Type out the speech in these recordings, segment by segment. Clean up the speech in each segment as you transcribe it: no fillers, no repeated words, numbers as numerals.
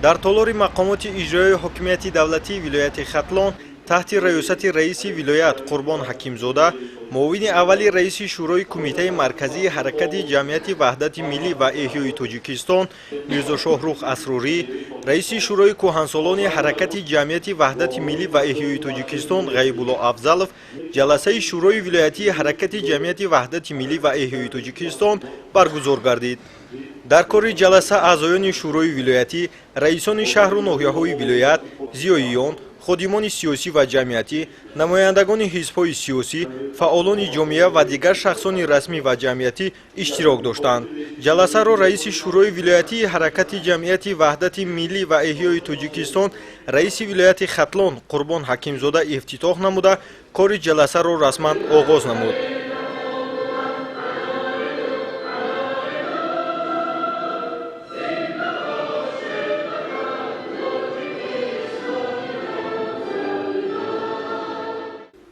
дар толори мақомоти иҷроии ҳокимияти давлатии вилояти Хатлон таҳти раёсати раиси вилоят Қурбон Ҳакимзода, муовини аввали раиси шӯрои кумитаи марказии ҳаракати ҷамъияти ваҳдати миллӣ ва эҳёи Тоҷикистон Мирзо Шоҳрух Асрорӣ, раиси шӯрои кӯҳансолони ҳаракати ҷамъияти ваҳдати миллӣ ва эҳёи Тоҷикистон Ғайбулло Афзалов ҷаласаи шӯрои вилоятии ҳаракати ҷамъияти ваҳдати миллӣ ва эҳёи Тоҷикистон баргузор гардид. дар кори ҷаласа аъзоёни шӯрои вилоятӣ, раисони шаҳру ноҳияҳои вилоят, зиёиён, ходимони сиёсӣ ва ҷамъиятӣ, намояндагони ҳизбҳои сиёсӣ, фаъолони ҷомеа ва дигар шахсони расмӣ ва ҷамъиятӣ иштирок доштанд. ҷаласаро раиси шӯрои вилоятии ҳаракати ҷамъияти ваҳдати миллӣ ва эҳёи Тоҷикистон, раиси вилояти Хатлон Қурбон Ҳакимзода ифтитоҳ намуда, кори ҷаласаро расман оғоз намуд.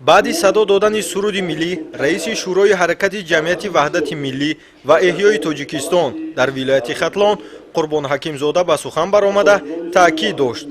баъди садо додани суруди миллӣ, раиси шӯрои ҳаракати ҷамъияти ваҳдати миллӣ ва эҳёи Тоҷикистон дар вилояти Хатлон Қурбон Ҳакимзода ба сухан баромада таъкид дошт,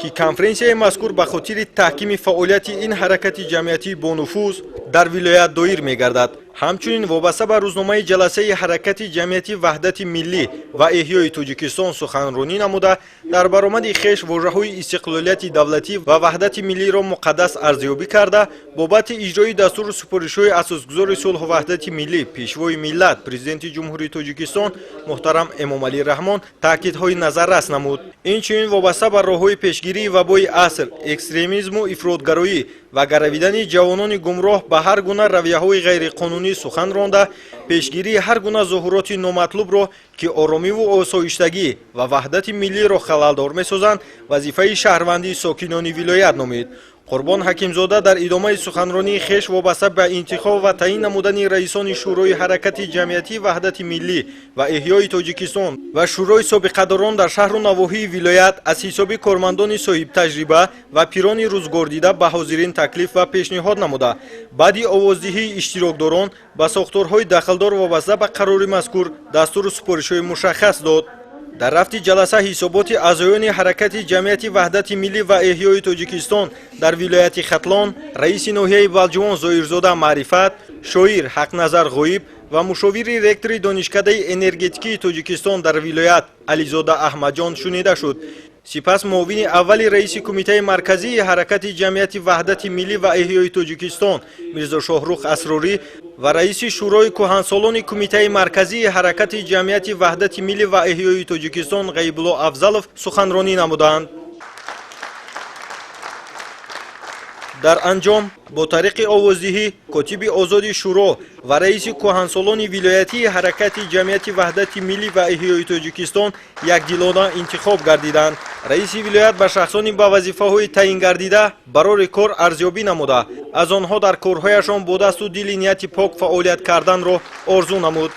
ки конференсияи мазкур ба хотири таҳкими фаъолияти ин ҳаракати ҷамъиятӣ бонуфуз дар вилоят доир мегардад. ҳамчунин вобаста ба рӯзномаи ҷаласаи ҳаракати ҷамъияти ваҳдати миллӣ ва эҳёи Тоҷикистон суханронӣ намуда, дар баромади хеш вожаҳои истиқлолияти давлатӣ ва ваҳдати миллиро муқаддас арзёбӣ карда, бобати иҷрои дастури супоришҳои асосгузори сулҳу ваҳдати миллӣ пешвои миллат Президенти Ҷумҳурии Тоҷикистон муҳтарам Эмомалӣ Раҳмон таъкидҳои назаррас намуд. Инчунин вобаста ба роҳҳои пешгирии вабои аср, экстремизму ифротгароӣ ва гаравидани ҷавонони гумроҳ ба ҳар гуна равияҳои ғайриқонунӣ сухан ронда, пешгирии ҳар гуна зоҳуроти номатлубро, ки оромиву осоиштагӣ ва ваҳдати миллиро халалдор месозанд, вазифаи шаҳрвандии сокинони вилоят номид. Қурбон Ҳакимзода дар идомаи суханронии хеш вобаста ба интихоб ва таъин намудани раисони шӯрои ҳаракати ҷамъияти ваҳдати миллӣ ва эҳёи Тоҷикистон ва шӯрои собиқадорон дар шаҳру навоҳии вилоят аз ҳисоби кормандони соҳибтаҷриба ва пирони рӯзгордида ба ҳозирин таклиф ва пешниҳод намуда, баъди овоздиҳии иштирокдорон ба сохторҳои дахлдор вобаста ба қарори мазкур дастуру супоришҳои мушаххас дод. дар рафти ҷаласа ҳисоботи аъзоёни ҳаракати ҷамъияти ваҳдати миллӣ ва эҳёи Тоҷикистон дар вилояти Хатлон, раиси ноҳияи Балҷувон Зоирзода Маърифат, шоир Ҳақназар Ғоиб ва мушовири ректори донишкадаи энергетикии Тоҷикистон дар вилоят Ализода Аҳмадҷон шунида шуд. сипас муовини аввали раиси кумитаи марказии ҳаракати ҷамъияти ваҳдати миллӣ ва эҳёи Тоҷикистон Мирзо Шоҳрух Асрорӣ ва раиси шӯрои кӯҳансолони кумитаи марказии ҳаракати ҷамъияти ваҳдати миллӣ ва эҳёи Тоҷикистон Ғайбулло Афзалов суханронӣ намуданд. дар анҷом бо тариқи овоздиҳӣ котиби озоди шӯро ва раиси кӯҳансолони вилоятии ҳаракати ҷамъияти ваҳдати миллӣ ва эҳёи Тоҷикистон якдилона интихоб гардиданд. раиси вилоят ба шахсони ба вазифаҳои таъин гардида барори кор арзёбӣ намуда, аз онҳо дар корҳояшон бо дасту дили нияти пок фаъолият карданро орзу намуд.